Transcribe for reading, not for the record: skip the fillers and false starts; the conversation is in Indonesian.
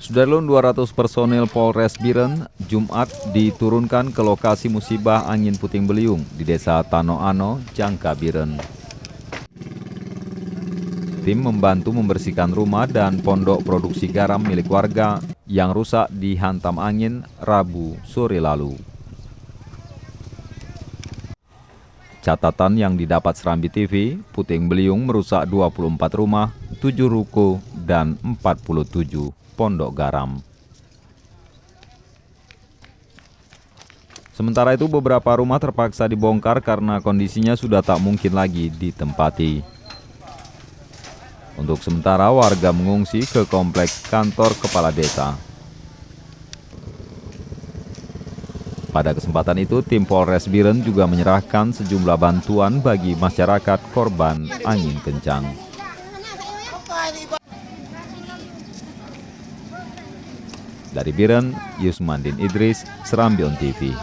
Sudarlun 200 personil Polres Biren Jumat diturunkan ke lokasi musibah angin puting beliung di Desa Tanoano, Jangka Biren. Tim membantu membersihkan rumah dan pondok produksi garam milik warga yang rusak dihantam angin Rabu sore lalu. Catatan yang didapat Serambi TV, puting beliung merusak 24 rumah, 7 ruko, dan 47 pondok garam. Sementara itu beberapa rumah terpaksa dibongkar karena kondisinya sudah tak mungkin lagi ditempati. Untuk sementara warga mengungsi ke kompleks kantor kepala desa. Pada kesempatan itu tim Polres Biren juga menyerahkan sejumlah bantuan bagi masyarakat korban angin kencang. Dari Biren, Yusmandin Idris, Serambi TV.